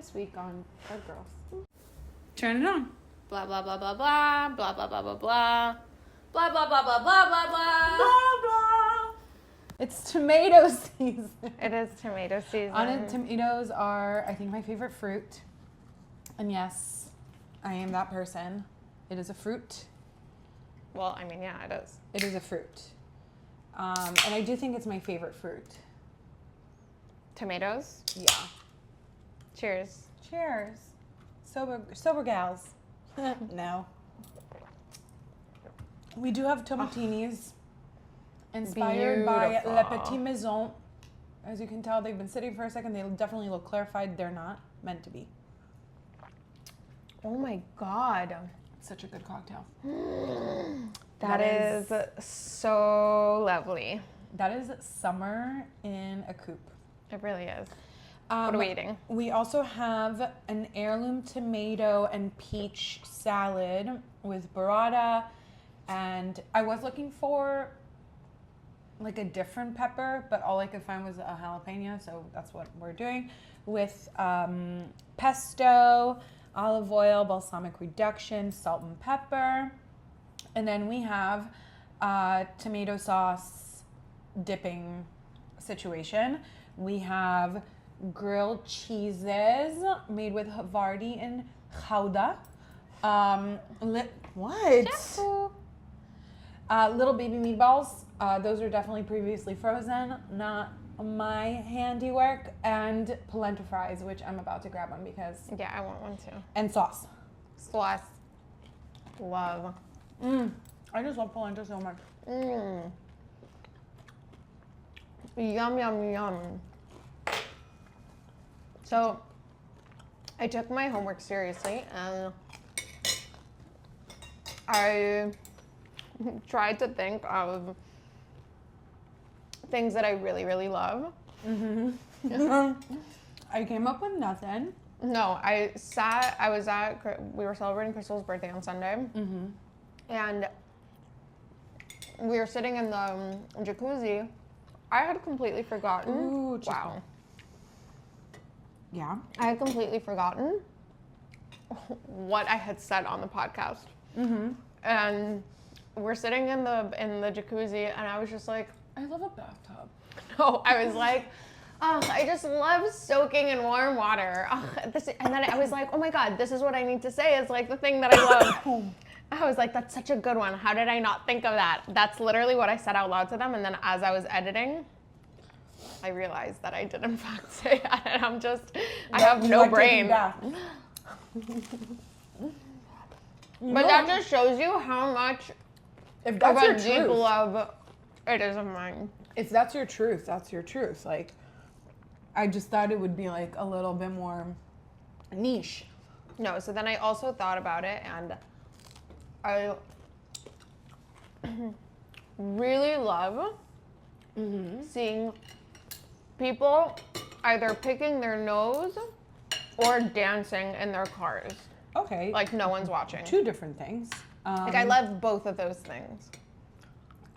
this week on our girls. Turn it on. Blah, blah, blah, blah, blah, blah, blah, blah, blah, blah. Blah, blah, blah, blah, blah, blah, blah. Blah, blah. It's tomato season. It is tomato season. Tomatoes are, I think, my favorite fruit. And yes, I am that person. It is a fruit. Well, I mean, yeah, it is. It is a fruit. And I do think it's my favorite fruit. Tomatoes? Yeah. Cheers. Cheers. Sober gals. No. We do have tomatinis inspired by Le Petit Maison. As you can tell, they've been sitting for a second. They definitely look clarified. They're not meant to be. Oh my God. Such a good cocktail. That is so lovely. That is summer in a coupe. It really is. What are we eating? We also have an heirloom tomato and peach salad with burrata. And I was looking for like a different pepper, but all I could find was a jalapeno. So that's what we're doing with pesto, olive oil, balsamic reduction, salt and pepper. And then we have tomato sauce dipping situation. We have grilled cheeses made with Havarti and Gouda. What? Little baby meatballs. Those are definitely previously frozen, not my handiwork. And polenta fries, which I'm about to grab one because... Yeah, I want one too. And sauce. Sauce. Love. I just love polenta so much. Yum, yum, yum. So, I took my homework seriously and I tried to think of things that I really, really love. I came up with nothing. No, we were celebrating Crystal's birthday on Sunday. And we were sitting in the jacuzzi. I had completely forgotten. Ooh, wow. Yeah. I had completely forgotten what I had said on the podcast. And we're sitting in the jacuzzi, and I was just like, I love a bathtub. No, I was like, oh, I just love soaking in warm water. Oh, and then I was like, oh my God, this is what I need to say. It's like the thing that I love. I was like, that's such a good one. How did I not think of that? That's literally what I said out loud to them. And then as I was editing, I realized that I did in fact say that. And I have no brain. But that just shows you how much if that's your deep truth, love it is of mine. If that's your truth, that's your truth. Like, I just thought it would be like a little bit more niche. No, so then I also thought about it, and I really love seeing people either picking their nose or dancing in their cars. Okay. Like no one's watching. Two different things. Like I love both of those things.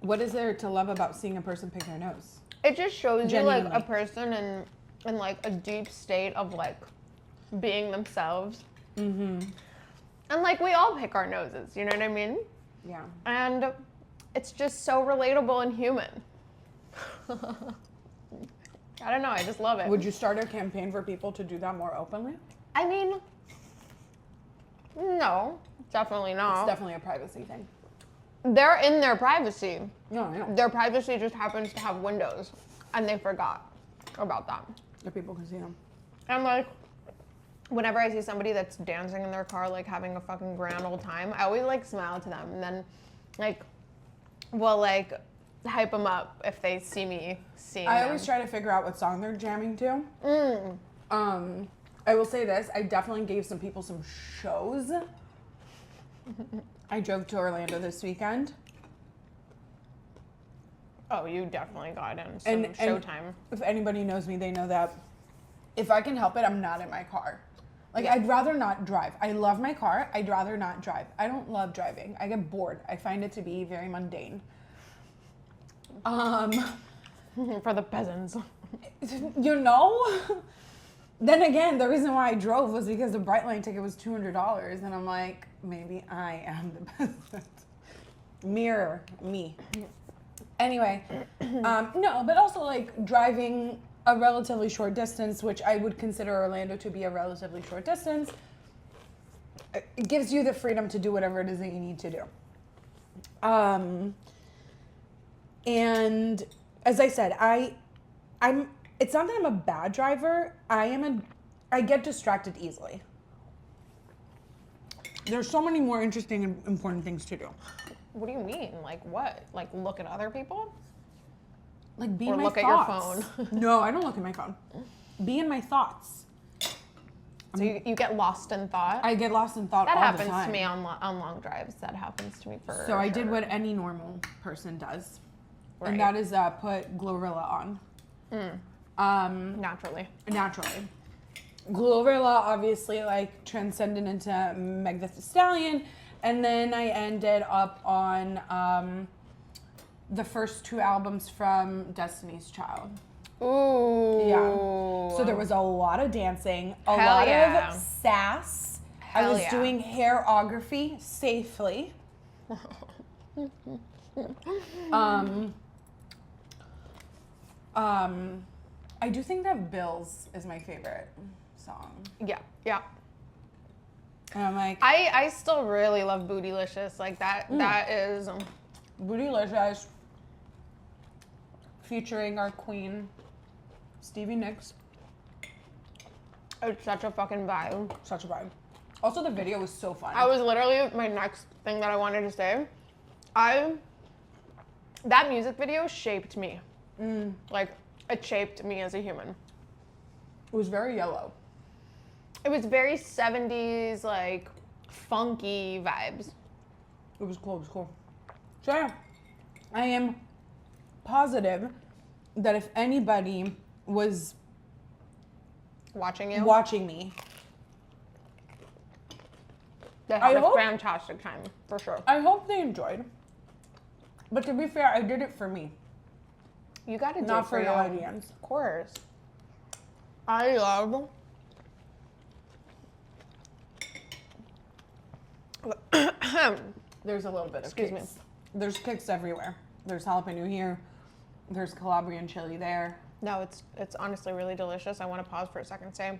What is there to love about seeing a person pick their nose? It just shows Genuinely. you like a person in like a deep state of like being themselves. And like we all pick our noses, you know what I mean? Yeah. And it's just so relatable and human. I don't know, I just love it. Would you start a campaign for people to do that more openly? I mean, no, definitely not. It's definitely a privacy thing. They're in their privacy. No, I know. Their privacy just happens to have windows, and they forgot about that. The people can see them. And like, whenever I see somebody that's dancing in their car, like having a fucking grand old time, I always like smile to them, and then like, we'll like hype them up if they see me seeing them. I always try to figure out what song they're jamming to. I will say this, I definitely gave some people some shows. I drove to Orlando this weekend. Oh, you definitely got in some showtime. If anybody knows me, they know that if I can help it, I'm not in my car. Like, I'd rather not drive. I love my car. I'd rather not drive. I don't love driving. I get bored. I find it to be very mundane. For the peasants. You know? Then again, the reason why I drove was because the Brightline ticket was $200, and I'm like, maybe I am the best. Mirror me. Anyway, no, but also like driving a relatively short distance, which I would consider Orlando to be a relatively short distance, it gives you the freedom to do whatever it is that you need to do. And as I said, I'm. It's not that I'm a bad driver. I get distracted easily. There's so many more interesting and important things to do. What do you mean? Like what? Like look at other people? Like be in Or my look thoughts. at your phone? No, I don't look at my phone. Be in my thoughts. So you get lost in thought? I get lost in thought that all the happens time. to me on long drives. That happens to me for So I sure. did what any normal person does. Right. And that is put Glorilla on. Naturally. Naturally. Glorilla obviously like transcended into Meg Thee Stallion, and then I ended up on the first 2 albums from Destiny's Child. Ooh. Yeah. So there was a lot of dancing, a Hell lot yeah. of sass. I Hell was yeah. doing hairography safely. I do think that Bills is my favorite song. Yeah. Yeah. And I'm like, I still really love Bootylicious. Like that. That is. Bootylicious, featuring our queen, Stevie Nicks. It's such a fucking vibe. Such a vibe. Also, the video was so fun. I was literally my next thing that I wanted to say. That music video shaped me. Like it shaped me as a human. It was very yellow. It was very 70s, like funky vibes. It was cool. It was cool. So yeah, I am positive that if anybody was Watching you, watching me, they I had a hope- fantastic time for sure. I hope they enjoyed. But to be fair, I did it for me, You got to do not it for for the you. audience. Of course. I love. There's a little bit of Excuse me. kicks. There's kicks everywhere. There's jalapeno here. There's Calabrian chili there. No, it's honestly really delicious. I want to pause for a second and say,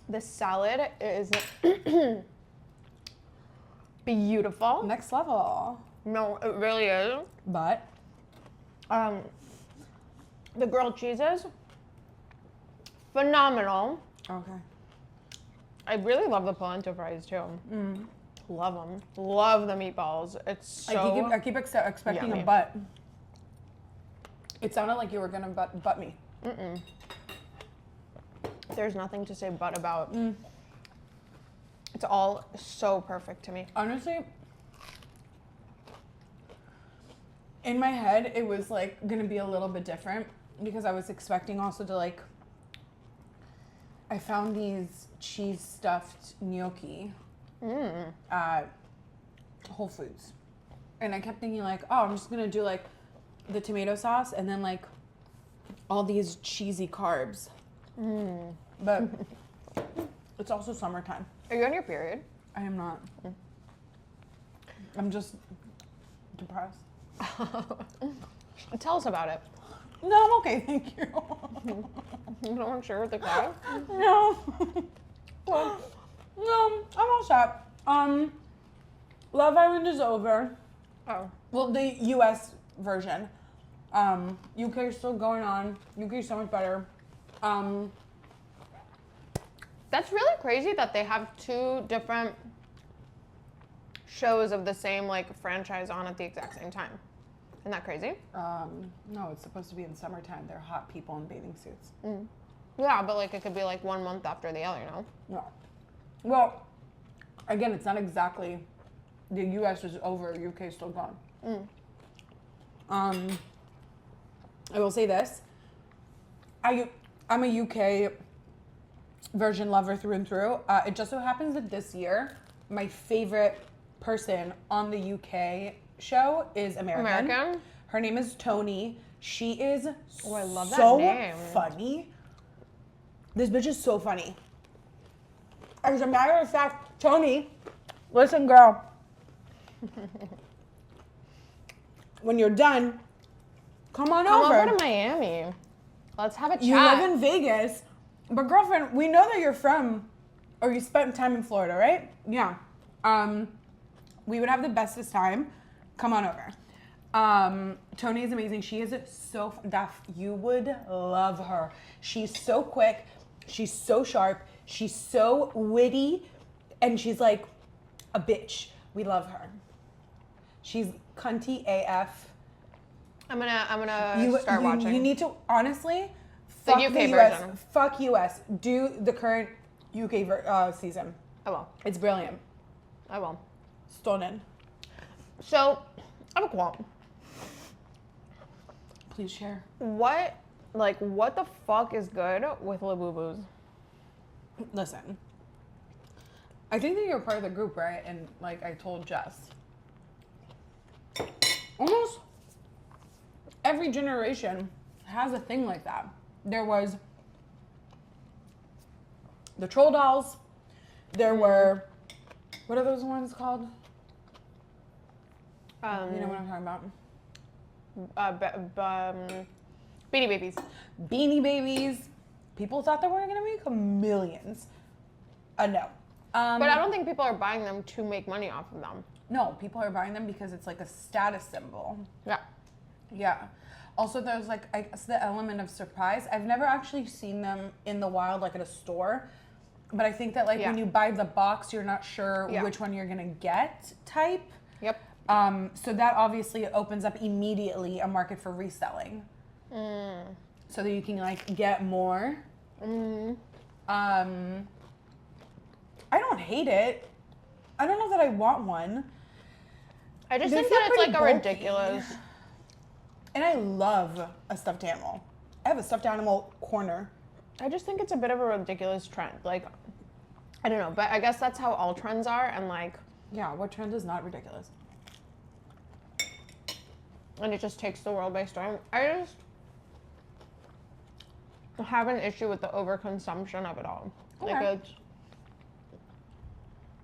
this salad is beautiful. Next level. No, it really is. But The grilled cheeses, phenomenal. okay. I really love the polenta fries too. Love them. Love the meatballs. It's so I keep expecting yummy. a butt. It sounded like you were gonna butt me. There's nothing to say but about. It's all so perfect to me. Honestly, in my head, it was like gonna be a little bit different because I was expecting also to like. I found these cheese stuffed gnocchi at Whole Foods, and I kept thinking like, oh, I'm just gonna do like the tomato sauce and then like all these cheesy carbs. But it's also summertime. Are you on your period? I am not. I'm just depressed. Tell us about it. No, I'm okay, thank you. You don't want to share with the crowd? No. Well, no, I'm all set. Love Island is over. Oh. Well, the US version. UK is still going on. UK is so much better. That's really crazy that they have 2 different shows of the same like franchise on at the exact same time. Isn't that crazy? No, it's supposed to be in summertime. They're hot people in bathing suits. Yeah, but like it could be like 1 month after the other, no? No. Well, again, it's not exactly the US is over, UK is still gone. I will say this. I'm a UK version lover through and through. It just so happens that this year, my favorite person on the UK show is American. American? Her name is Tony. She is Oh, I love that so name. funny. This bitch is so funny. As a matter of fact, Tony, listen, girl. When you're done, come on over. Come over to Miami. Let's have a chat. You live in Vegas, but girlfriend, we know that you're from, or you spent time in Florida, right? Yeah. We would have the bestest time. Come on over. Tony is amazing. She is so you would love her. She's so quick. She's so sharp. She's so witty, and she's like a bitch. We love her. She's cunty AF. I'm gonna start watching. You need to honestly. The Fuck UK the US. version. Fuck US. Do the current UK season. I will. It's brilliant. I will. Stunning. So, I have a quote. Please share. What the fuck is good with labubus? Listen. I think that you're part of the group, right? And like I told Jess, almost every generation has a thing like that. There was the troll dolls. There were, what are those ones called? You know what I'm talking about. Beanie Babies. Beanie Babies. People thought they were going to make millions. No. But I don't think people are buying them to make money off of them. No, people are buying them because it's like a status symbol. Yeah. Yeah. Also, there's like, I guess, the element of surprise. I've never actually seen them in the wild, like at a store. But I think that like when you buy the box, you're not sure which one you're going to get type. Yep. So that obviously opens up immediately a market for reselling. So that you can like get more. I don't hate it. I don't know that I want one. I just They think feel that it's pretty like a bulky. ridiculous. And I love a stuffed animal. I have a stuffed animal corner. I just think it's a bit of a ridiculous trend. Like, I don't know, but I guess that's how all trends are, and like. Yeah, what trend is not ridiculous? And it just takes the world by storm. I just have an issue with the overconsumption of it all. Okay. Like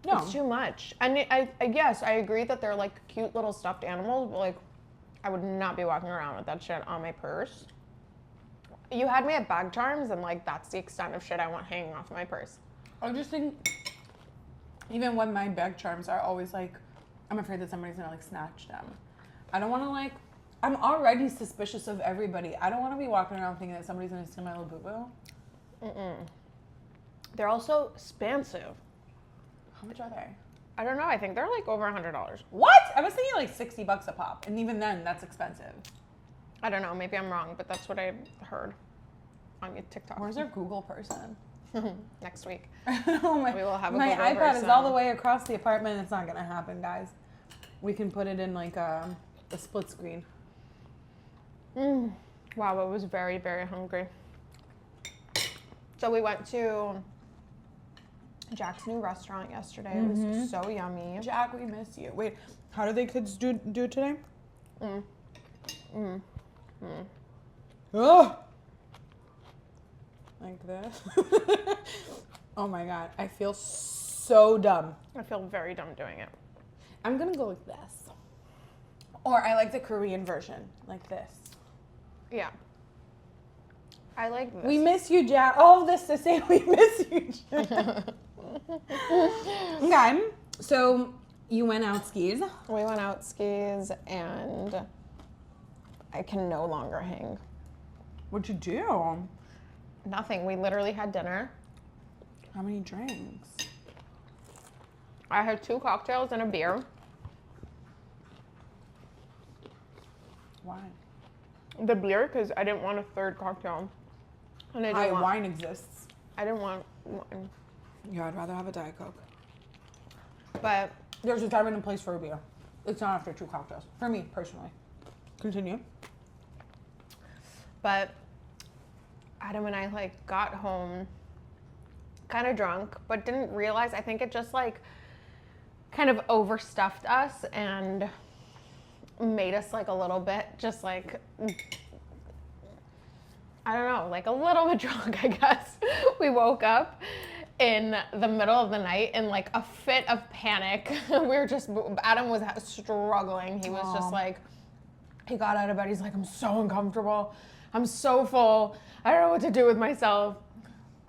it's too much. And I yes, I agree that they're like cute little stuffed animals, but like I would not be walking around with that shit on my purse. You had me at bag charms, and like that's the extent of shit I want hanging off my purse. I just think, even when my bag charms are always like, I'm afraid that somebody's gonna like snatch them. I don't want to like. I'm already suspicious of everybody. I don't want to be walking around thinking that somebody's gonna steal my labubu. They're also expensive. How much are they? I don't know. I think they're like over $100. What? I was thinking like $60 a pop, and even then, that's expensive. I don't know. Maybe I'm wrong, but that's what I heard on TikTok. Where's our Google person? Next week. Oh my! We will have a my Google iPad person. is all the way across the apartment. It's not gonna happen, guys. We can put it in like a split screen. Wow, I was very, very hungry. So we went to Jack's new restaurant yesterday. It was so yummy. Jack, we miss you. Wait, how do the kids do today? Oh, like this. Oh my god, I feel so dumb. I feel very dumb doing it. I'm gonna go like this, or I like the Korean version, like this. Yeah. I like this. We miss you, Jack. All of this to say we miss you, Jack. Okay, so you went out skis. We went out skis and I can no longer hang. What'd you do? Nothing. We literally had dinner. How many drinks? I had 2 cocktails and a beer. Why? The beer, because I didn't want a 3rd cocktail. And I didn't want, wine exists. I didn't want wine. Yeah, I'd rather have a Diet Coke. But There's a time and a place for a beer. It's not after 2 cocktails. For me, personally. Continue. But Adam and I like got home kind of drunk, but didn't realize, I think it just like kind of overstuffed us and made us like a little bit just like I don't know, like a little bit drunk, I guess. We woke up in the middle of the night in like a fit of panic. Adam was struggling. He was just like, he got out of bed. He's like, I'm so uncomfortable. I'm so full. I don't know what to do with myself.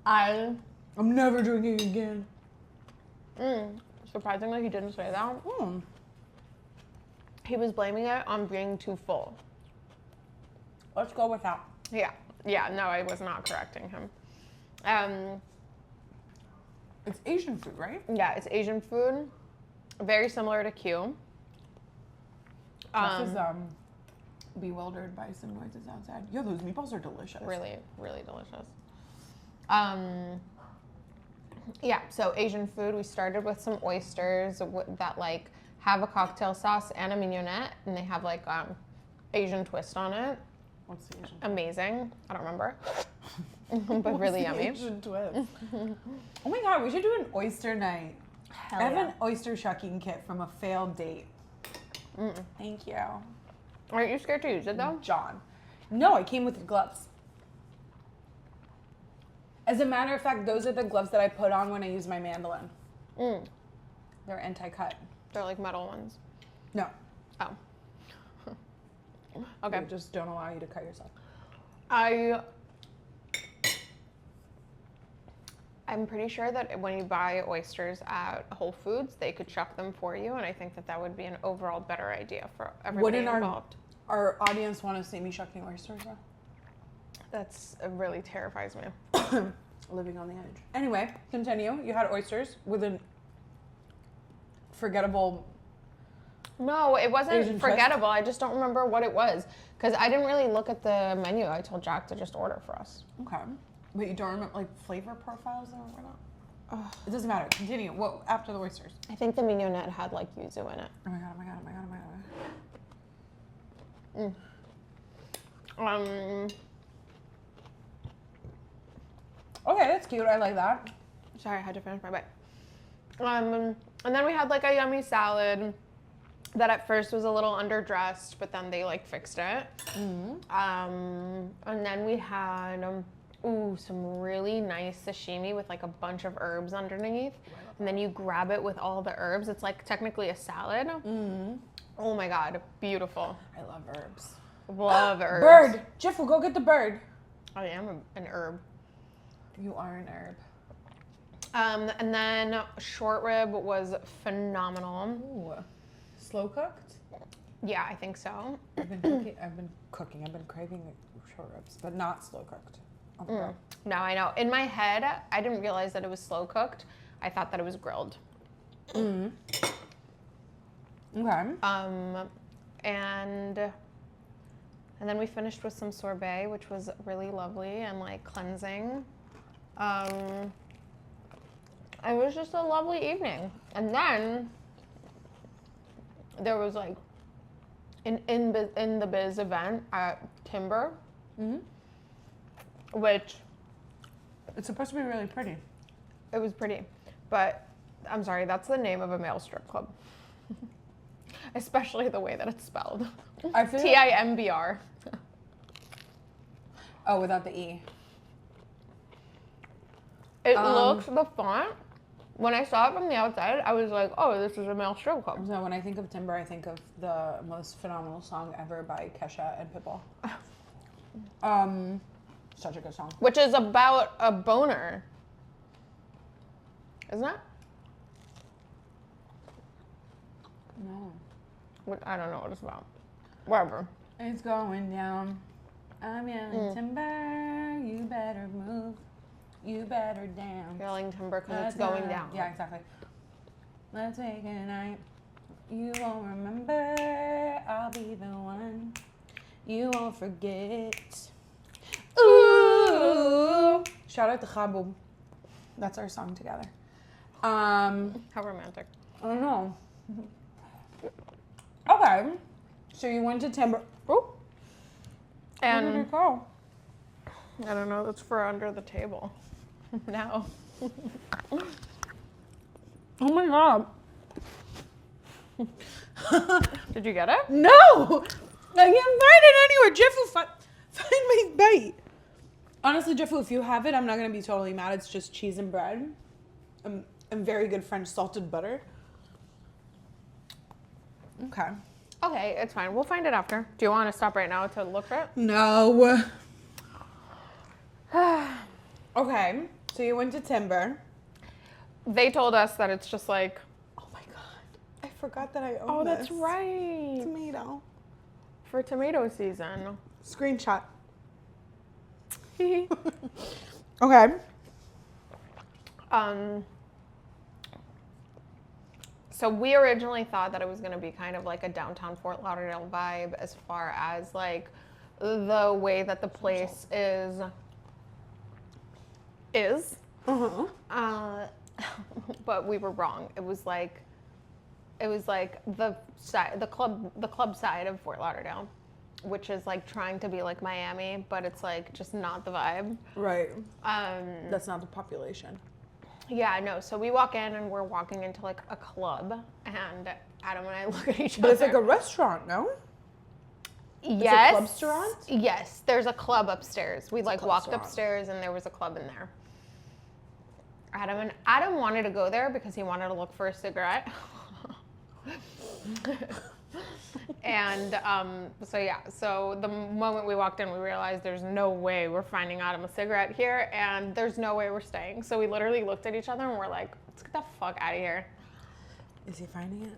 I'm never drinking again. Surprisingly, he didn't say that. He was blaming it on being too full. Let's go with that. Yeah, no, I was not correcting him. It's Asian food, right? Yeah, it's Asian food. Very similar to Q. This is bewildered by some noises outside. Yo, those meatballs are delicious. Really, really delicious. Yeah, so Asian food. We started with some oysters that like have a cocktail sauce and a mignonette, and they have like Asian twist on it. What's the Asian? Amazing. I don't remember, but really yummy. Asian twist. Oh my god, we should do an oyster night. Hell I have yeah. an oyster shucking kit from a failed date. Thank you, Aren't you scared to use it though? John. No, it came with gloves. As a matter of fact, those are the gloves that I put on when I use my mandolin. They're anti-cut. They're like metal ones. No. Oh. Okay. They just don't allow you to cut yourself. I'm pretty sure that when you buy oysters at Whole Foods, they could chuck them for you, and I think that that would be an overall better idea for everybody involved. Our audience want to see me shucking oysters though? It really terrifies me. Living on the edge. Anyway, continue. You had oysters with a forgettable. No, it wasn't Asian forgettable. I just don't remember what it was because I didn't really look at the menu. I told Jack to just order for us. Okay. But you don't remember like flavor profiles or not? It doesn't matter. Continue. What after the oysters? I think the mignonette had like yuzu in it. Oh my god, oh my god, oh my god, oh my god. Okay, that's cute. I like that. Sorry, I had to finish my bite. And then we had like a yummy salad that at first was a little underdressed, but then they like fixed it. And then we had some really nice sashimi with like a bunch of herbs underneath. And then you grab it with all the herbs. It's like technically a salad. Oh my god, beautiful. I love herbs. Love herbs. Bird! Jiff, we'll go get the bird. I am an herb. You are an herb. And then short rib was phenomenal. Ooh. Slow cooked? Yeah, I think so. I've been cooking. I've been craving short ribs, but not slow cooked. No, I know. In my head, I didn't realize that it was slow cooked. I thought that it was grilled. Okay. And then we finished with some sorbet, which was really lovely and like cleansing. It was just a lovely evening. And then there was like in the biz event at Timber, which It's supposed to be really pretty. it was pretty, but I'm sorry, that's the name of a male strip club. Especially the way that it's spelled. I feel TIMBR. Oh, without the E. It looks, the font, when I saw it from the outside, I was like, oh, this is a male strip club. So when I think of Timber, I think of the most phenomenal song ever by Kesha and Pitbull. Such a good song. Which is about a boner. Isn't it? No. I don't know what it's about. Whatever. It's going down. I'm yelling timber. You better move. You better down. Yelling timber because it's going down. Yeah, exactly. Let's take a night. You won't remember. I'll be the one. You won't forget. Ooh. Shout out to Khaboub. That's our song together. How romantic. I don't know. Okay. So you went to Timber. Ooh. Where did And it go? I don't know, that's for under the table. Now. Oh my god. Did you get it? No! I can't find it anywhere. Jeff will find my bite. Honestly, Jeffu, if you have it, I'm not going to be totally mad. It's just cheese and bread. And very good French salted butter. Okay. Okay, it's fine. We'll find it after. Do you want to stop right now to look for it? No. Okay, so you went to Timber. They told us that it's just like, Oh my god, I forgot that I own oh, this. that's right. Tomato. For tomato season. Screenshot. Okay. So we originally thought that it was going to be kind of like a downtown Fort Lauderdale vibe as far as like the way that the place is. Uh-huh. But we were wrong. It was like the side, the club side of Fort Lauderdale, which is like trying to be like Miami, but it's like just not the vibe. Right. That's not the population. Yeah, no. So we walk in and we're walking into like a club, and Adam and I look at each other. But it's like a restaurant, no? Yes. It's a club-restaurant? Yes, there's a club upstairs. We like walked club-restaurant. upstairs and there was a club in there. Adam wanted to go there because he wanted to look for a cigarette. And so the moment we walked in, we realized there's no way we're finding Adam a cigarette here, and there's no way we're staying. So we literally looked at each other and we're like, let's get the fuck out of here. Is he finding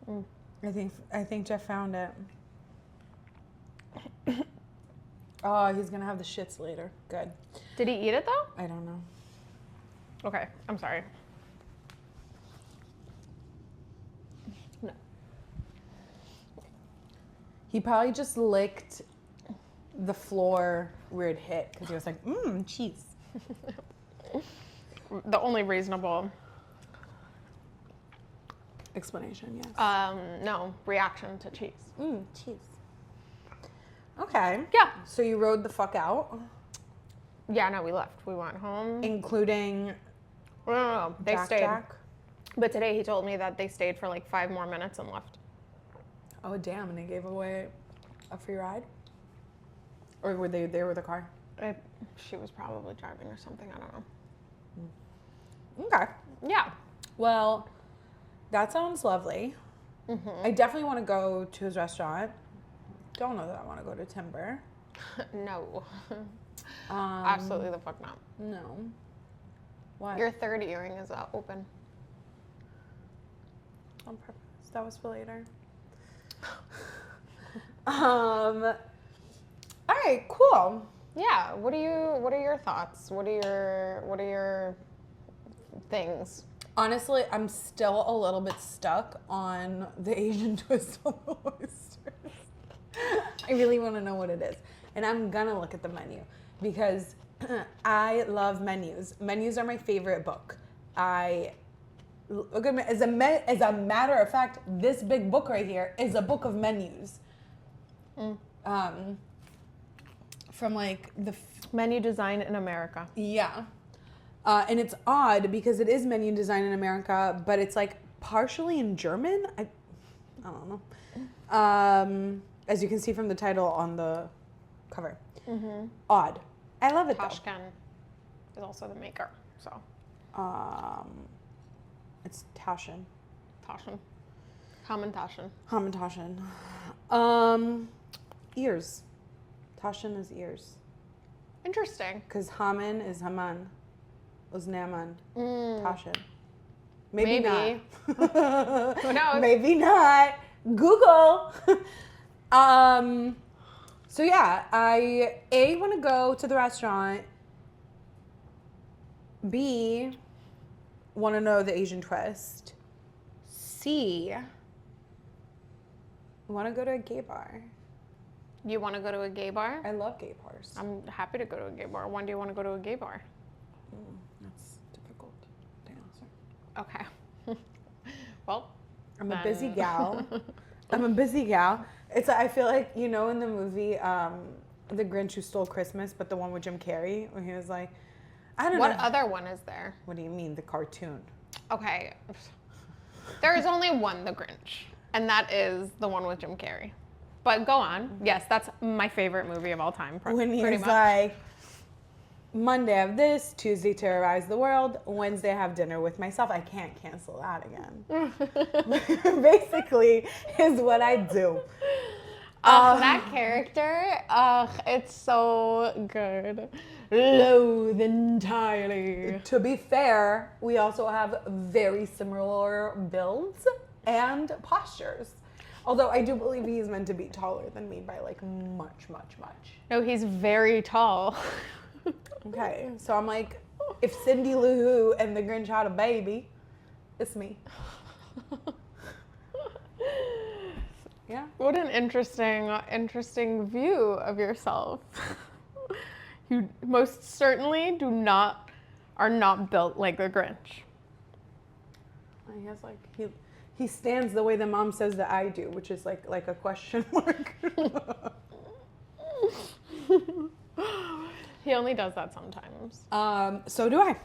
it? I think Jeff found it. Oh, he's gonna have the shits later. Good. Did he eat it though? I don't know. Okay, I'm sorry. No. He probably just licked the floor where it hit because he was like, cheese. The only reasonable Explanation, yes. no, reaction to cheese. Cheese. Okay. Yeah. So you rode the fuck out, Yeah, no, we left. We went home. including No, they Jack stayed. Jack. But today he told me that they stayed for like 5 more minutes and left. Oh damn! And they gave away a free ride, or were they there with a car? She was probably driving or something. I don't know. Okay. Yeah. Well, that sounds lovely. I definitely want to go to his restaurant. Don't know that I want to go to Timber. No. Absolutely the fuck not. No. What? Your third earring is open. On purpose. That was for later. All right, cool. Yeah. What are your thoughts? What are your things? Honestly, I'm still a little bit stuck on the Asian twist on the oysters. I really want to know what it is. And I'm gonna look at the menu because I love menus. Menus are my favorite book. As a matter of fact, this big book right here is a book of menus. From like the Menu design in America. yeah. And it's odd because it is menu design in America, but it's like partially in German. I don't know. As you can see from the title on the cover. Odd. I love it Tashkent is also the maker. So. though. It's Taschen. Taschen. Hamantaschen. Hamantaschen. Ears. Taschen is ears. Interesting. Because Haman is Haman. Uznaman. Mm. Taschen. Maybe not. Who knows? Maybe not. Google. So yeah, I want to go to the restaurant. B, want to know the Asian twist. C, want to go to a gay bar. You want to go to a gay bar? I love gay bars. I'm happy to go to a gay bar. When do you want to go to a gay bar? That's difficult to answer. Okay. Well, I'm a busy gal. I feel like, you know, in the movie, The Grinch Who Stole Christmas, but the one with Jim Carrey, when he was like, I don't know. what other one is there? What do you mean, the cartoon? Okay. There is only one The Grinch, and that is the one with Jim Carrey. But go on. Yes, that's my favorite movie of all time. When pretty he's much. like, Monday I have this, Tuesday terrorize the world, Wednesday I have dinner with myself. I can't cancel that again. Basically, is what I do. That character, it's so good. Loathe entirely. To be fair, we also have very similar builds and postures. Although I do believe he's meant to be taller than me by like much, much, much. No, he's very tall. Okay, so I'm like, if Cindy Lou Who and the Grinch had a baby, it's me. Yeah. What an interesting view of yourself. You most certainly are not built like the Grinch. I guess like he stands the way the mom says that I do, which is like a question mark. He only does that sometimes. So do I.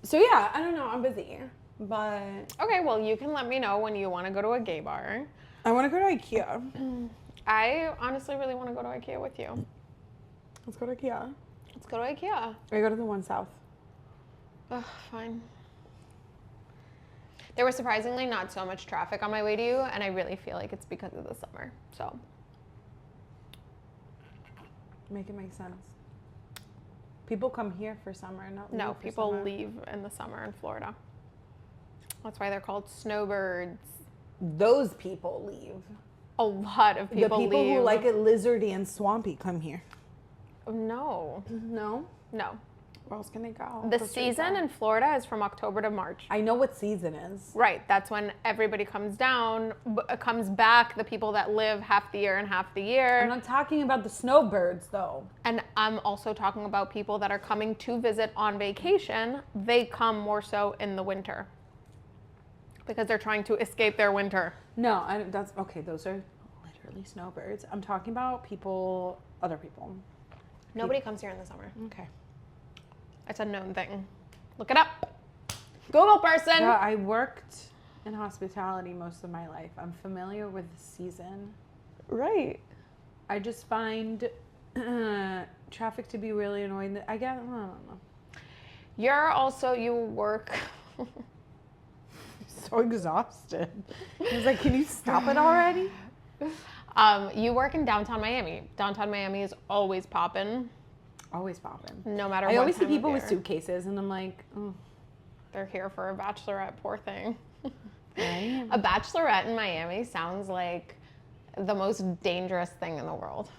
So yeah, I don't know. I'm busy, but Okay, well, you can let me know when you want to go to a gay bar. I want to go to IKEA. I honestly really want to go to IKEA with you. Let's go to IKEA. Let's go to IKEA. Or go to the one south. Ugh, fine. There was surprisingly not so much traffic on my way to you, and I really feel like it's because of the summer. So Make it make sense. People come here for summer, not no, leave for people summer. leave in the summer in Florida. That's why they're called snowbirds. Those people leave. A lot of people The people leave. who like it lizardy and swampy come here. No, No? no. Where else can they go? The Costa season Rica. in Florida is from October to March. I know what season is. Right, that's when everybody comes comes back, the people that live half the year and half the year. I'm not talking about the snowbirds, though. And I'm also talking about people that are coming to visit on vacation. They come more so in the winter because they're trying to escape their winter. No, that's okay. Those are literally snowbirds. I'm talking about people, other people. Nobody comes here in the summer. Okay. It's a known thing. Look it up. Google person. Yeah, I worked in hospitality most of my life. I'm familiar with the season. Right. I just find traffic to be really annoying. I don't know. You work. So exhausted. I was like, can you stop it already? You work in downtown Miami. Downtown Miami is always popping, Always popping. no matter I what always see time of people with year. suitcases, and I'm like, oh. They're here for a bachelorette, poor thing. Right? A bachelorette in Miami sounds like the most dangerous thing in the world.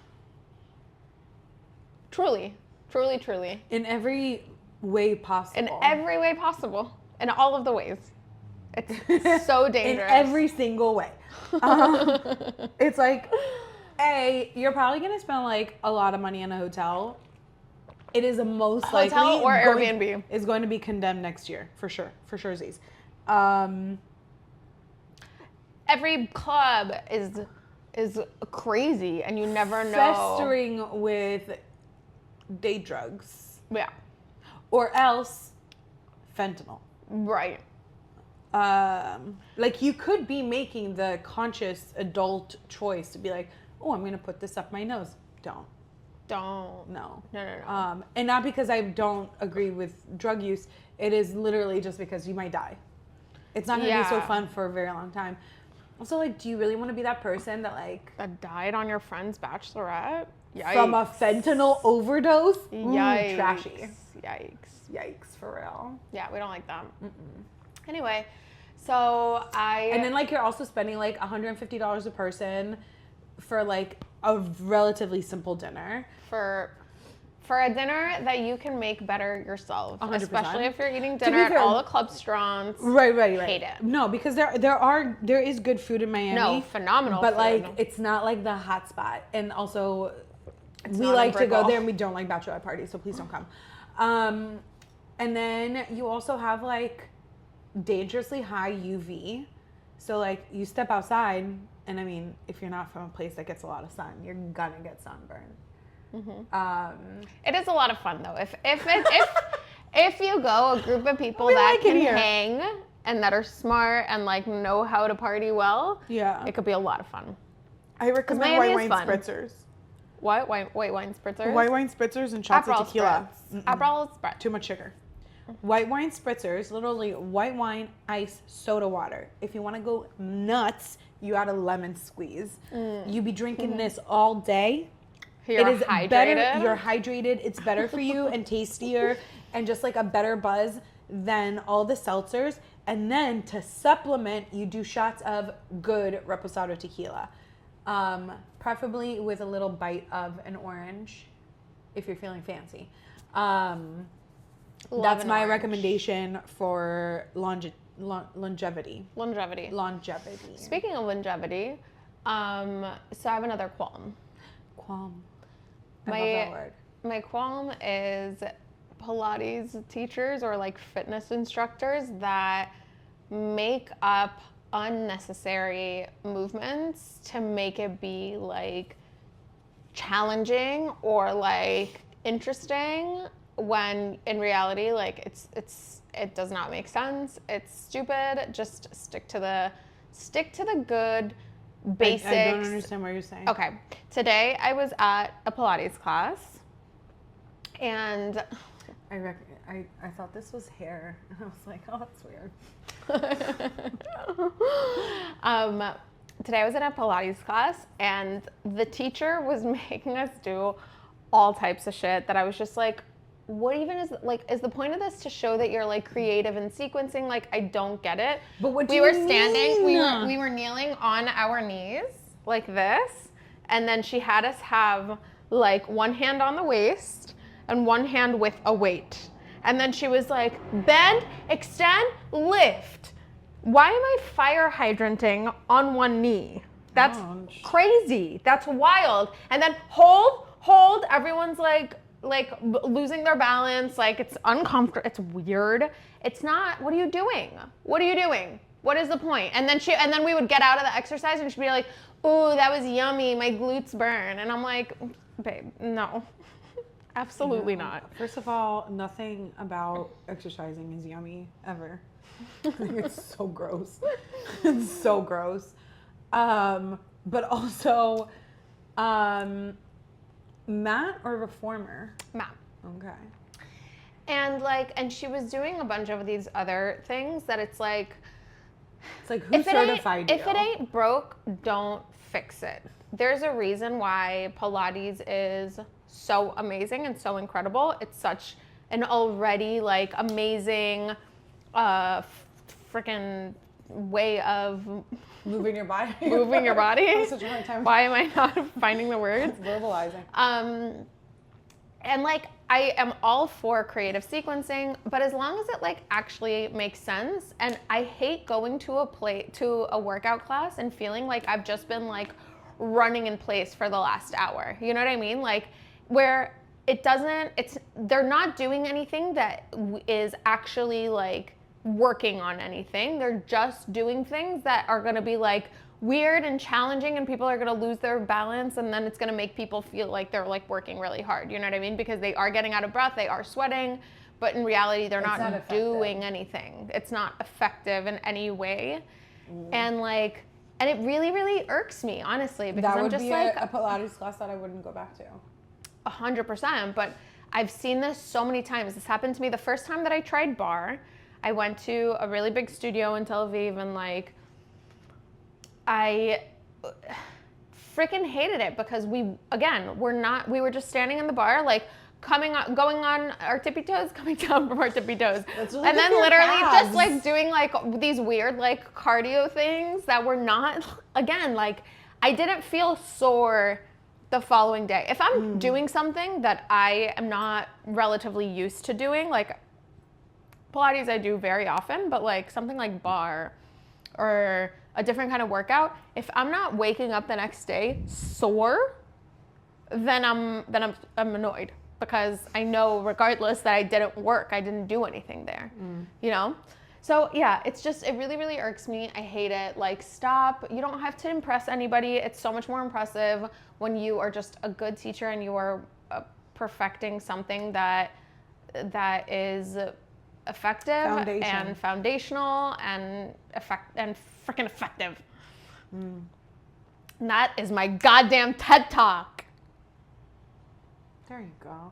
Truly, truly, truly. In every way possible. In every way possible. In all of the ways. It's so dangerous. In every single way. It's like, you're probably going to spend like a lot of money in a hotel. It is a most Hotel likely or Airbnb. is going to be condemned next year for sure. For sure, Z's. Every club is crazy, and you never know. Festering with day drugs. Yeah. Or else fentanyl. Right. Like you could be making the conscious adult choice to be like, oh, I'm going to put this up my nose. Don't. No. No. No. And not because I don't agree with drug use. It is literally just because you might die. It's not going to be so fun for a very long time. Also, like, do you really want to be that person that, like... That died on your friend's bachelorette? Yikes. From a fentanyl overdose? Yikes. Trashy. Yikes. Yikes, for real. Yeah, we don't like that. Anyway, so And then, like, you're also spending, like, $150 a person for, like, a relatively simple dinner. For a dinner that you can make better yourself, 100%. especially if you're eating dinner at all the club restaurants. Right. Hate it. No, because there is good food in Miami. No, phenomenal but food. like it's not like the hot spot, and also we not like in to go Brickell. there, and we don't like bachelorette parties, so please don't come. And then you also have like dangerously high UV, so like you step outside, and I mean, if you're not from a place that gets a lot of sun, you're gonna get sunburned. It is a lot of fun though. If you go, a group of people that like it can here. hang and that are smart and like know how to party well, Yeah. it could be a lot of fun. I recommend Miami white is wine fun. spritzers. What? White wine spritzers? White wine spritzers and shots Aperol of tequila. spritz. Aperol spritz. Too much sugar. White wine spritzers, literally white wine, ice, soda water. If you want to go nuts, you add a lemon squeeze. You be drinking this all day. You're it is hydrated. better. You're hydrated. It's better for you and tastier and just like a better buzz than all the seltzers. And then to supplement, you do shots of good reposado tequila. Preferably with a little bite of an orange if you're feeling fancy. That's my recommendation for longevity. Longevity. Speaking of longevity, so I have another qualm. I love that word. My qualm is Pilates teachers or like fitness instructors that make up unnecessary movements to make it be like challenging or like interesting, when in reality like it does not make sense. It's stupid. Just stick to the good basics. I don't understand what you're saying. Okay. Today I was at a Pilates class and I thought this was hair. I was like, oh, that's weird. Today I was in a Pilates class and the teacher was making us do all types of shit that I was just like, what even is the point of this to show that you're like creative in sequencing? Like, I don't get it. But what do we you were mean? standing, we were kneeling on our knees like this, and then she had us have like one hand on the waist and one hand with a weight. And then she was like, bend, extend, lift. Why am I fire hydranting on one knee? That's crazy. That's wild. And then hold. Everyone's like losing their balance. Like, it's uncomfortable. It's weird. It's not. What are you doing? What is the point? And then we would get out of the exercise and she'd be like, ooh, that was yummy. My glutes burn. And I'm like, babe, no. Absolutely not. First of all, nothing about exercising is yummy ever. I think it's so gross. It's so gross. But also, mat or reformer? Mat. Okay. And she was doing a bunch of these other things that it's like who certified you? If it ain't broke, don't fix it. There's a reason why Pilates is so amazing and so incredible. It's such an already like amazing freaking way of moving your body. Such a hard time. Why am I not finding the words? Verbalizing. And like, I am all for creative sequencing, but as long as it like actually makes sense. And I hate going to a workout class and feeling like I've just been like running in place for the last hour. You know what I mean? Like, where they're not doing anything that is actually like working on anything. They're just doing things that are going to be like weird and challenging, and people are going to lose their balance, and then it's going to make people feel like they're like working really hard. You know what I mean? Because they are getting out of breath, they are sweating, but in reality they're not doing anything. It's not effective in any way. And it really, really irks me, honestly, because I'm just like a Pilates class that I wouldn't go back to. 100%, but I've seen this so many times. This happened to me the first time that I tried bar. I went to a really big studio in Tel Aviv, and like, I freaking hated it because we were just standing in the bar, like going on our tippy toes, coming down from our tippy toes. And then literally just like doing like these weird like cardio things that were not, again, like I didn't feel sore the following day. If I'm doing something that I am not relatively used to doing, like Pilates I do very often, but like something like bar or a different kind of workout, if I'm not waking up the next day sore, then I'm annoyed, because I know regardless that I didn't do anything there, you know? So yeah, it really, really irks me. I hate it. Like, stop. You don't have to impress anybody. It's so much more impressive when you are just a good teacher and you are perfecting something that is effective Foundation. and foundational and freaking effective. And that is my goddamn TED Talk. There you go.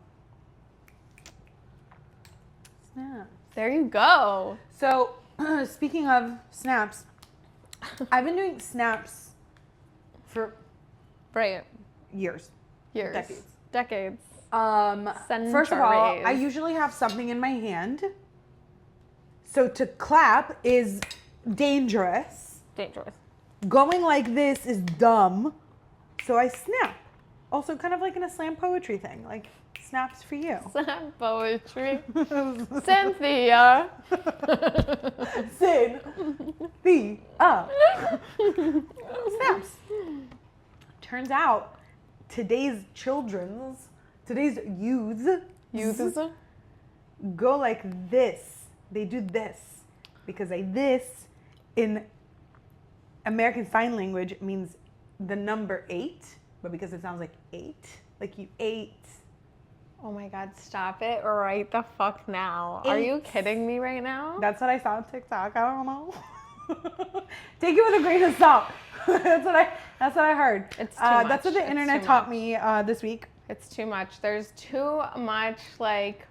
Snaps. There you go. So, speaking of snaps, I've been doing snaps for Right. years. Years. Decades. Centuries. First of all, I usually have something in my hand. So to clap is dangerous. Dangerous. Going like this is dumb. So I snap. Also kind of like in a slam poetry thing. Like snaps for you. Slam poetry. Cynthia. Cynthia. Snaps. Turns out today's youths go like this. They do this because this in American Sign Language means the number 8, but because it sounds like 8, like you ate. Oh my God, stop it right the fuck now. Are you 8. kidding me right now? That's what I saw on TikTok. I don't know. Take it with a grain of salt. That's what I heard. It's too much. That's what the It's internet too taught much. me this week. It's too much. There's too much like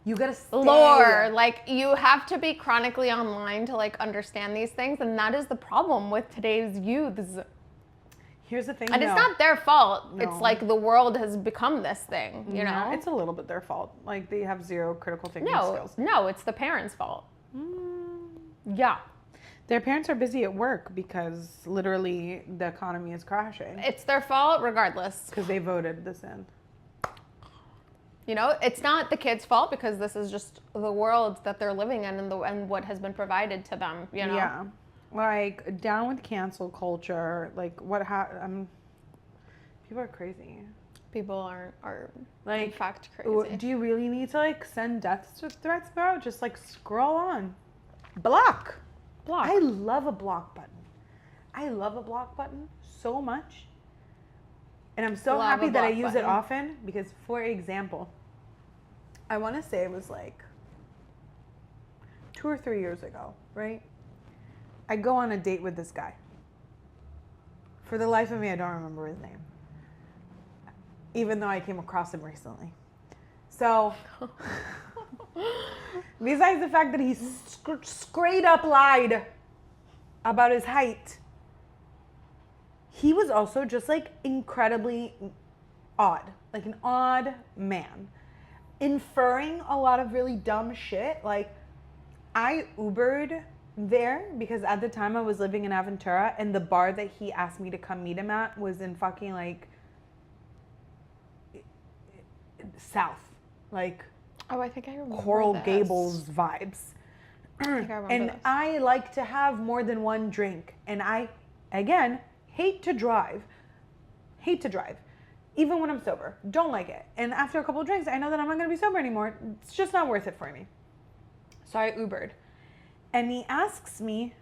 You gotta stay. lore. Like you have to be chronically online to like understand these things, and that is the problem with today's youths. Here's the thing. And it's not their fault. No. It's like the world has become this thing, you know? It's a little bit their fault. Like they have zero critical thinking No, skills. no, it's the parents' fault. Yeah. Their parents are busy at work because literally the economy is crashing. It's their fault regardless. Because they voted this in. You know, it's not the kids' fault because this is just the world that they're living in and what has been provided to them, you know? Yeah. Like, down with cancel culture. Like, people are crazy. People are Like, in fact crazy. do you really need to, like, send death threats, bro? Just, like, scroll on. Block. I love a block button. I love a block button so much. And I'm so Love happy a that I block use it button. often because, for example, I want to say it was like 2 or 3 years ago, right? I go on a date with this guy. For the life of me, I don't remember his name. Even though I came across him recently. So, besides the fact that he straight up lied about his height, he was also just like incredibly odd. Like an odd man. Inferring a lot of really dumb shit. Like, I Ubered there because at the time I was living in Aventura and the bar that he asked me to come meet him at was in fucking like south. Like Oh, I think I remember Coral this. Gables vibes. I think I remember And this. I like to have more than one drink. And I, again, hate to drive. Even when I'm sober. Don't like it. And after a couple of drinks, I know that I'm not going to be sober anymore. It's just not worth it for me. So I Ubered. And he asks me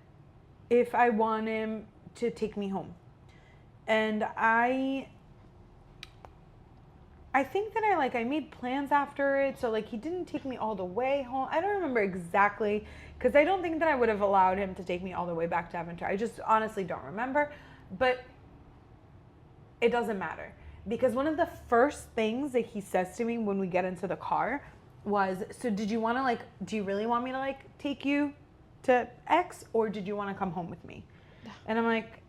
if I want him to take me home. And I think that I made plans after it. So like he didn't take me all the way home. I don't remember exactly because I don't think that I would have allowed him to take me all the way back to Aventura. I just honestly don't remember. But it doesn't matter. Because one of the first things that he says to me when we get into the car was, so did you want to do you really want me to take you to X or did you want to come home with me? And I'm like,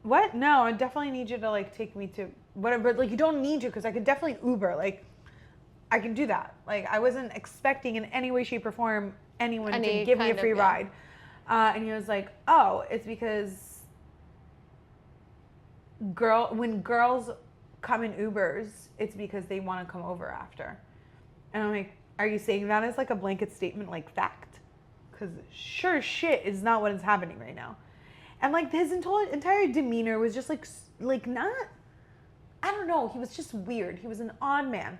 what? No, I definitely need you to take me to whatever. But you don't need to because I could definitely Uber. I can do that. I wasn't expecting in any way, shape or form anyone to give me a free ride. And he was like, oh, it's because when girls come in Ubers, it's because they want to come over after. And I'm like, are you saying that as a blanket statement fact? Because sure shit is not what is happening right now. And his entire demeanor was just not, I don't know, he was just weird. He was an odd man.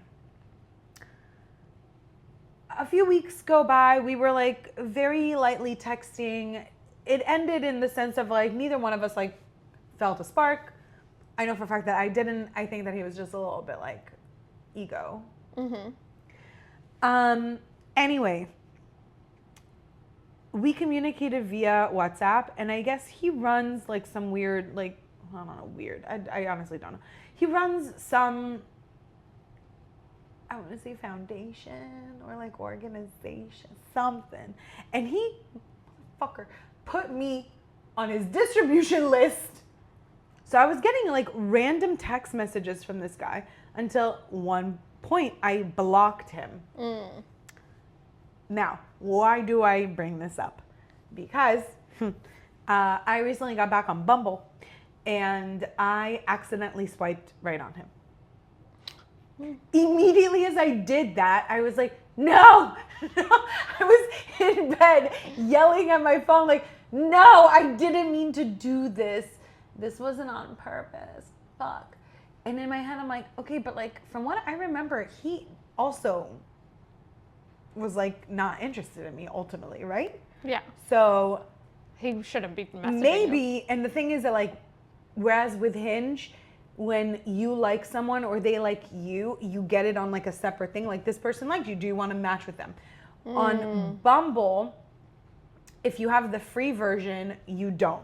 A few weeks go by, we were very lightly texting. It ended in the sense of neither one of us felt a spark. I know for a fact that I didn't. I think that he was just a little bit ego. Mm-hmm. Anyway, we communicated via WhatsApp, and I guess he runs like some weird, like, I don't know, weird. I honestly don't know. He runs some, I want to say foundation or like organization, something. And he, motherfucker, put me on his distribution list. So I was getting like random text messages from this guy until one point I blocked him. Now, why do I bring this up? Because I recently got back on Bumble and I accidentally swiped right on him. Immediately as I did that, I was like, no, no. I was in bed yelling at my phone like, no, I didn't mean to do this. This wasn't on purpose. Fuck. And in my head, I'm like, okay, but like from what I remember, he also was like not interested in me ultimately, right? Yeah. So he shouldn't be messaging maybe, you. and the thing is that like, whereas with Hinge, when you like someone or they like you, you get it on like a separate thing. Like this person liked you. Do you want to match with them? On Bumble, if you have the free version, you don't.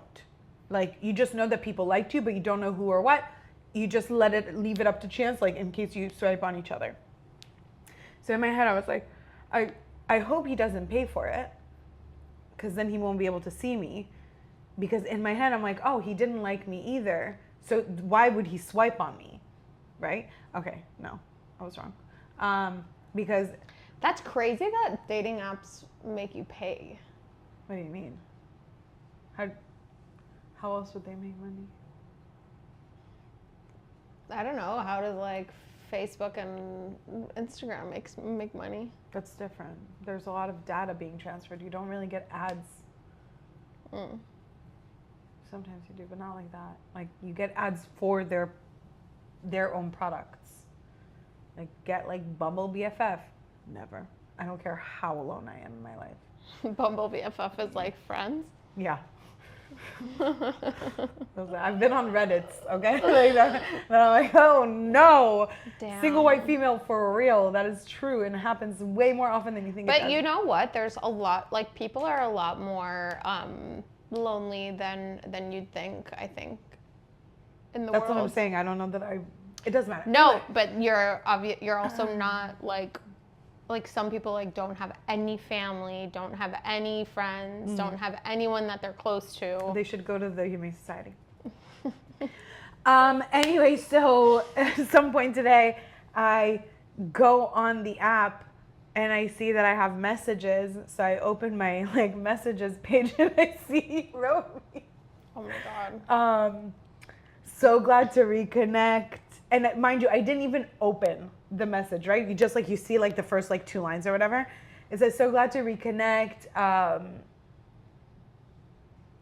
Like you just know that people liked you, but you don't know who or what. You just leave it up to chance, like in case you swipe on each other. So in my head, I was like, I hope he doesn't pay for it, because then he won't be able to see me. Because in my head, I'm like, oh, he didn't like me either. So why would he swipe on me, right? Okay, no, I was wrong. Because that's crazy that dating apps make you pay. What do you mean? How else would they make money? I don't know. How does like Facebook and Instagram make money? That's different. There's a lot of data being transferred. You don't really get ads. Sometimes you do, but not like that. Like you get ads for their own products. Like get like Bumble BFF. Never. I don't care how alone I am in my life. Bumble BFF is like friends? Yeah. I've been on Reddits, okay? Like that, and I'm like, oh no. Damn. Single white female for real. That is true and it happens way more often than you think it does. But you know what? There's a lot, like people are a lot more lonely than you'd think, I think, in the world. That's what I'm saying. I don't know that it doesn't matter. No, but you're also not like some people like don't have any family, don't have any friends, don't have anyone that they're close to. They should go to the Humane Society. Anyway, so at some point today, I go on the app and I see that I have messages. So I open my like messages page and I see he wrote me. Oh my God. So glad to reconnect. And mind you, I didn't even open the message, right? You just like, you see like the first like 2 lines or whatever. It says, so glad to reconnect. I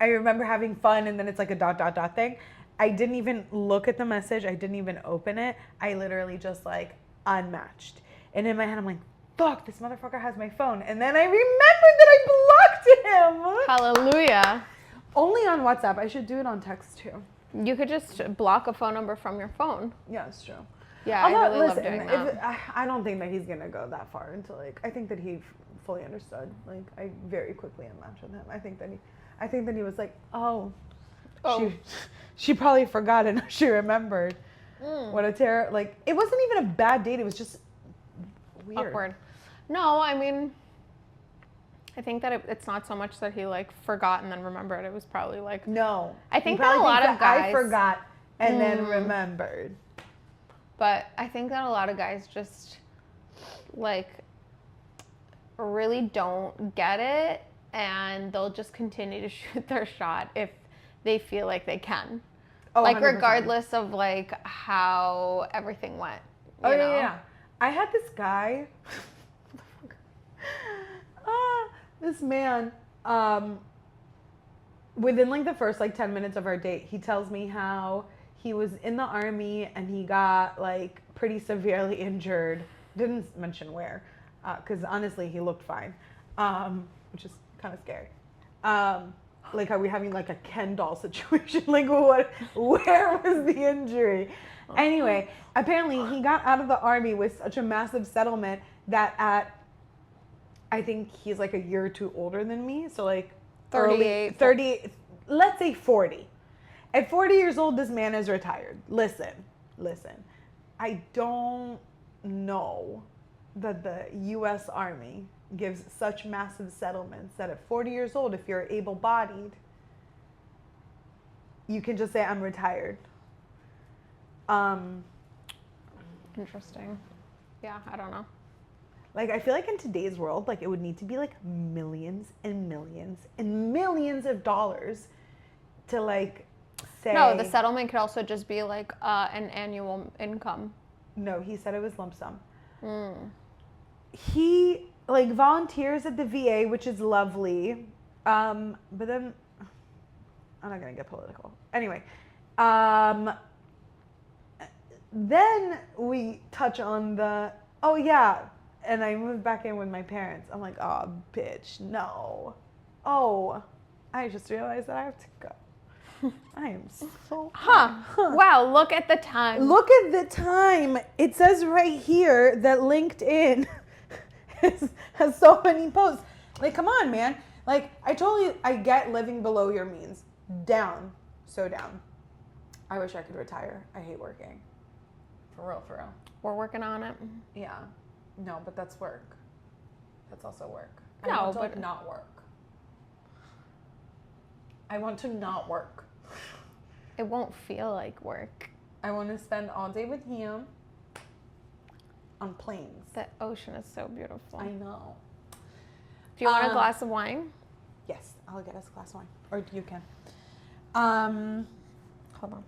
remember having fun, and then it's like a ... thing. I didn't even look at the message. I didn't even open it. I literally just like unmatched. And in my head, I'm like, fuck, this motherfucker has my phone. And then I remembered that I blocked him. Hallelujah. Only on WhatsApp. I should do it on text too. You could just block a phone number from your phone. Yeah, it's true. Yeah, I really love doing that. I don't think that he's gonna go that far into like. I think that he fully understood. Like, I very quickly unmatched with him. I think that he was like, oh. She probably forgot and she remembered. What a terror! Like, it wasn't even a bad date. It was just weird. Awkward. No, I mean, I think that it's not so much that he like forgot and then remembered. It was probably like no. I think that a lot of guys I forgot and then remembered. But I think that a lot of guys just like really don't get it, and they'll just continue to shoot their shot if they feel like they can. Oh, like 100%. Regardless of like how everything went. You know? Yeah. I had this guy, this man, within like the first like 10 minutes of our date, he tells me how he was in the army and he got like pretty severely injured. Didn't mention where, because honestly he looked fine, which is kind of scary. Like, are we having like a Ken doll situation? Like, where was the injury? Anyway, apparently he got out of the army with such a massive settlement that at I think he's like a year or two older than me. So like 38. 30, let's say 40. At 40 years old, this man is retired. Listen. I don't know that the U.S. Army gives such massive settlements that at 40 years old, if you're able-bodied, you can just say, I'm retired. Interesting. Yeah, I don't know. Like, I feel like in today's world, like, it would need to be, like, millions and millions and millions of dollars to, like, say... No, the settlement could also just be, like, an annual income. No, he said it was lump sum. Mm. He, like, volunteers at the VA, which is lovely. But then... I'm not going to get political. Anyway. Then we touch on the... Oh, yeah. And I moved back in with my parents. I'm like, oh, bitch, no. Oh, I just realized that I have to go. I am so... Wow, look at the time. Look at the time. It says right here that LinkedIn has so many posts. Like, come on, man. Like, I get living below your means. Down. So down. I wish I could retire. I hate working. For real. We're working on it. Yeah. No, but that's work. That's also work. No, I want to, but like, not work. I want to not work. It won't feel like work. I want to spend all day with him on planes. The ocean is so beautiful. I know. Do you want a glass of wine? Yes, I'll get us a glass of wine. Or you can. Hold on.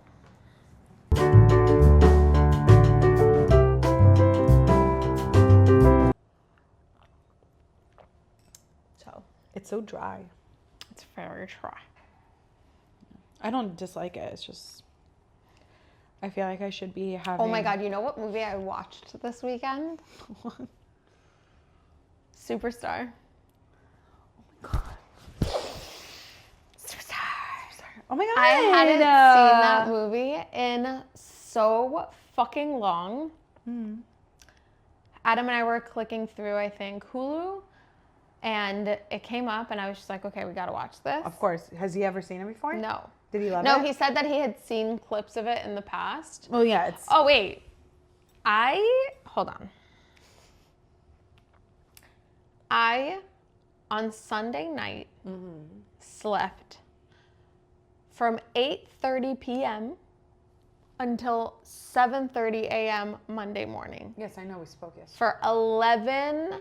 So, It's so dry. it's very dry. I don't dislike it. It's just, I feel like I should be having... Oh my God, you know what movie I watched this weekend? Superstar. Oh my God. Superstar. Oh my God. I hadn't seen that movie in so fucking long. Adam and I were clicking through, I think, Hulu, and it came up, and I was just like, okay, we gotta watch this. Of course. Has he ever seen it before? No. Did he love it? No, he said that he had seen clips of it in the past. Well, yeah, it's... Oh, wait. Hold on. On Sunday night, slept from 8:30 p.m. until 7:30 a.m. Monday morning. Yes, I know. We spoke yesterday. For 11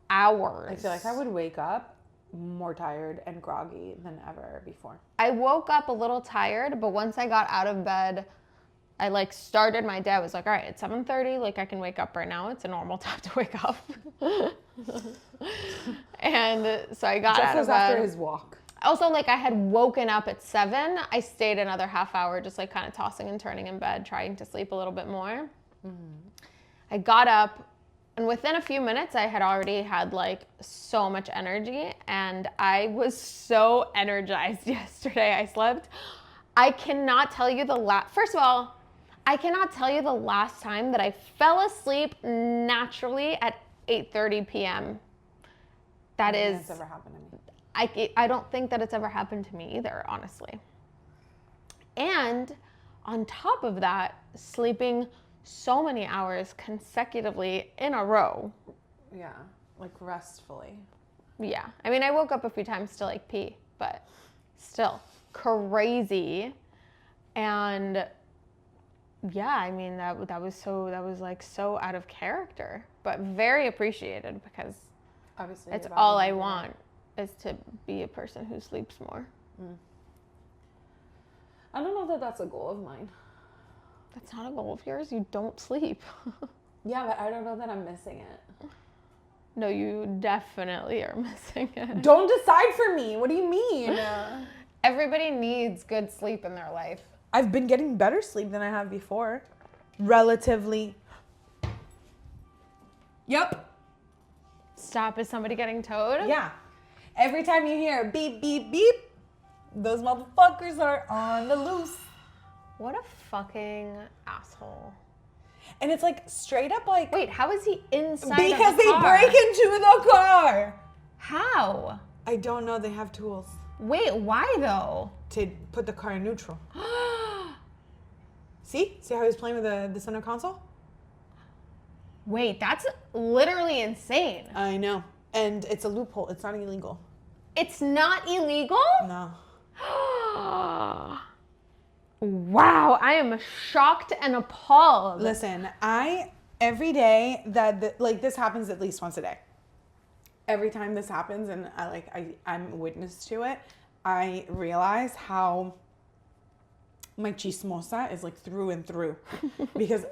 hours. I feel like I would wake up more tired and groggy than ever before. I woke up a little tired, but once I got out of bed, I like started my day. I was like, all right, it's 7:30. Like I can wake up right now. It's a normal time to wake up. And so I got out of bed. After his walk. Also, like I had woken up at 7. I stayed another half hour just like kind of tossing and turning in bed, trying to sleep a little bit more. I got up, and within a few minutes, I had already had like so much energy, and I was so energized yesterday. I slept. I cannot tell you first of all, I cannot tell you the last time that I fell asleep naturally at 8:30 p.m. That is... That's ever happened to me. I don't think that it's ever happened to me either, honestly. And on top of that, sleeping so many hours consecutively in a row. Yeah, like restfully. Yeah. I mean, I woke up a few times to like pee, but still crazy. And yeah, I mean, that was like so out of character, but very appreciated because Obviously, it's all I want is to be a person who sleeps more. I don't know that that's a goal of mine. That's not a goal of yours. You don't sleep. Yeah, but I don't know that I'm missing it. No, you definitely are missing it. Don't decide for me. What do you mean? Everybody needs good sleep in their life. I've been getting better sleep than I have before. Relatively. Yep. Stop, is somebody getting towed? Yeah. Every time you hear beep, beep, beep, those motherfuckers are on the loose. What a fucking asshole. And it's like straight up like Wait, how is he inside because of the car? they break into the car. How? I don't know. They have tools Wait, why though? to put the car in neutral. See how he's playing with the center console? Wait, that's literally insane. I know. And it's a loophole. It's not illegal. It's not illegal? No. Wow, I am shocked and appalled. Listen, every day that like this happens at least once a day. Every time this happens and I'm witness to it, I realize how my chismosa is like through and through because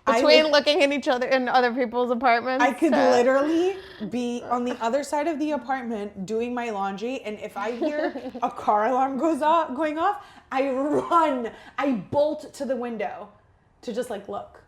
Between looking at each other in other people's apartments. I could literally be on the other side of the apartment doing my laundry, and if I hear a car alarm going off, I run, I bolt to the window to just like look.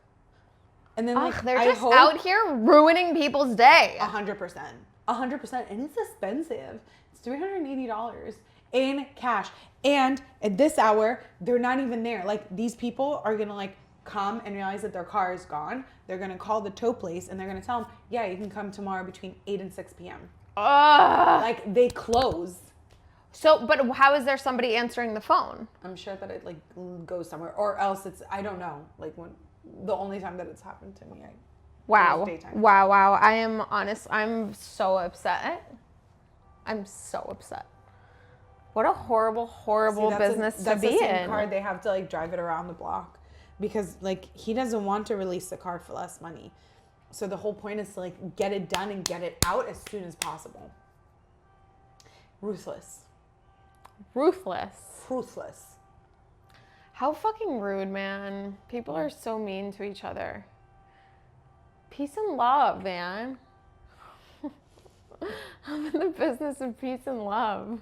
And then like they're just out here ruining people's day. 100%. 100%. And it's expensive. It's $380 in cash. And at this hour, they're not even there. Like these people are going to like come and realize that their car is gone. They're going to call the tow place and they're going to tell them, yeah, you can come tomorrow between 8 and 6 p.m. Like they close. So, but how is there somebody answering the phone? I'm sure that it like goes somewhere or else it's, I don't know. Like when the only time that it's happened to me, Wow. I am honest. I'm so upset. I'm so upset. What a horrible, horrible business to be in. That's the same car. They have to like drive it around the block because like he doesn't want to release the car for less money. So the whole point is to like get it done and get it out as soon as possible. Ruthless. How fucking rude, man. People are so mean to each other. Peace and love, man. I'm in the business of peace and love.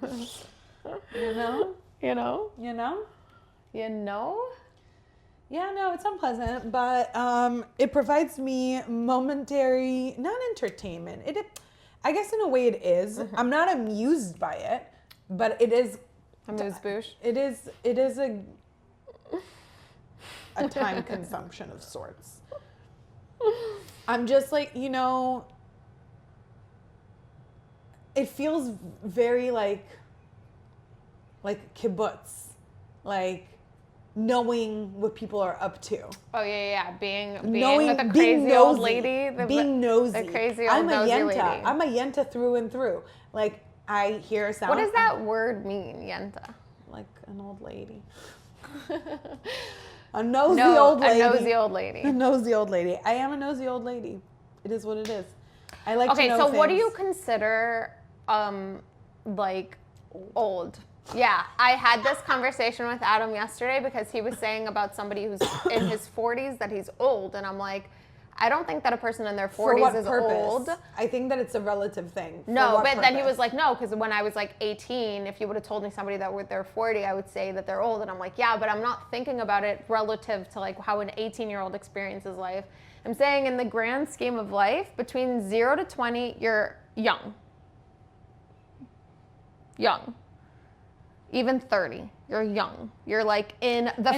You know? You know? You know? You know? Yeah, no, it's unpleasant, but it provides me momentary, not entertainment. I guess in a way it is. I'm not amused by it, but it is. Amuse-bouche? It is a time consumption of sorts. I'm just like, you know, it feels very like kibbutz, like knowing what people are up to. Oh yeah. Being with the crazy old lady. Being nosy. The crazy old nosy lady. I'm a yenta through and through. Like I hear a sound. What does that word mean, yenta? Like an old lady. A nosy old lady. A nosy old lady. A nosy old lady. I am a nosy old lady. It is what it is. I like to know Okay, so things. what do you consider like old? Yeah, I had this conversation with Adam yesterday because he was saying about somebody who's in his 40s that he's old, and I'm like, I don't think that a person in their 40s is old. I think that it's a relative thing. No, but then he was like, no, because when I was like 18, if you would have told me somebody that with their 40, I would say that they're old. And I'm like, yeah, but I'm not thinking about it relative to like how an 18-year-old experiences life. I'm saying in the grand scheme of life, between 0 to 20, you're young. Young. Even 30, you're young. You're like in the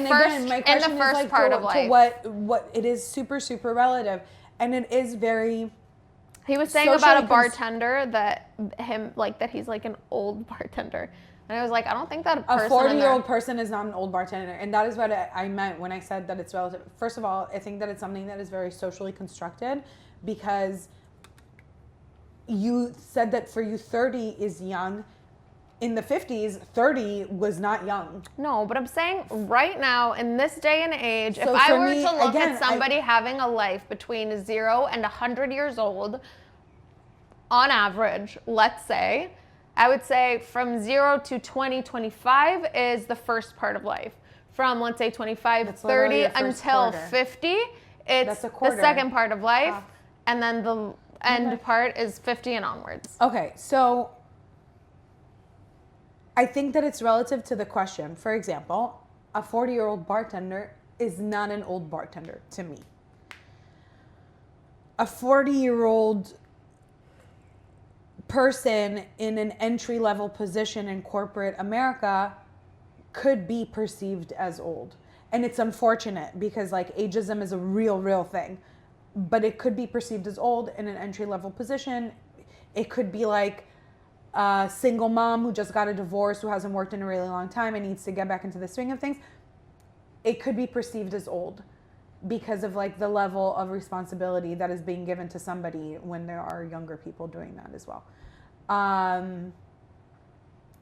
first part of life. What it is super, super relative. And it is very. He was saying about a bartender that he's like an old bartender. And I was like, I don't think that a 40-year-old person is not an old bartender. And that is what I meant when I said that it's relative. First of all, I think that it's something that is very socially constructed because you said that for you 30 is young. In the 50s, 30 was not young. No, but I'm saying right now, in this day and age, if I were to look at somebody having a life between 0 and 100 years old, on average, let's say, I would say from 0 to 20, 25 is the first part of life. From, let's say, 25, 30 until 50, it's the second part of life. And then the end part is 50 and onwards. Okay, so I think that it's relative to the question. For example, a 40-year-old bartender is not an old bartender to me. A 40-year-old person in an entry-level position in corporate America could be perceived as old. And it's unfortunate because like ageism is a real thing, but it could be perceived as old in an entry level position. It could be like a single mom who just got a divorce, who hasn't worked in a really long time and needs to get back into the swing of things. It could be perceived as old because of like the level of responsibility that is being given to somebody when there are younger people doing that as well.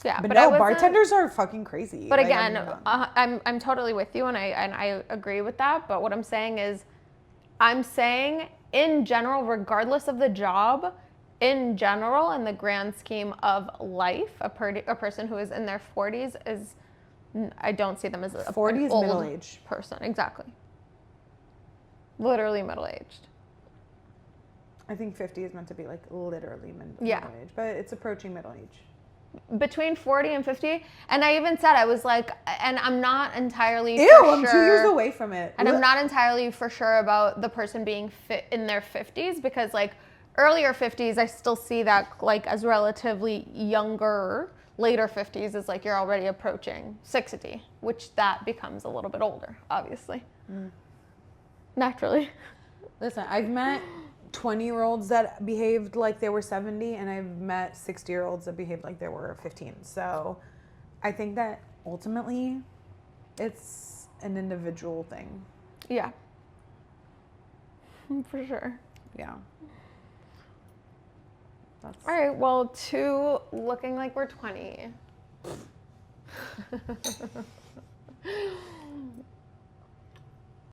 Yeah, but but no, bartenders are fucking crazy. But Like, again, I mean, I'm totally with you, and I agree with that. But what I'm saying is, I'm saying in general, regardless of the job, in general, in the grand scheme of life, a person who is in their 40s is, I don't see them as a 40 is old middle age person. Exactly. Literally middle aged. I think 50 is meant to be like literally middle age, but it's approaching middle age. Between 40 and 50, and I even said, I was like, and I'm not entirely I'm 2 years away from it. And I'm not entirely for sure about the person being fit in their 50s, because like earlier 50s, I still see that like as relatively younger. Later 50s is like you're already approaching 60, which that becomes a little bit older, obviously. Naturally. Listen, I've met 20-year-olds that behaved like they were 70, and I've met 60-year-olds that behaved like they were 15. So I think that ultimately it's an individual thing. Yeah. For sure. Yeah. All right, well, 2 looking like we're 20.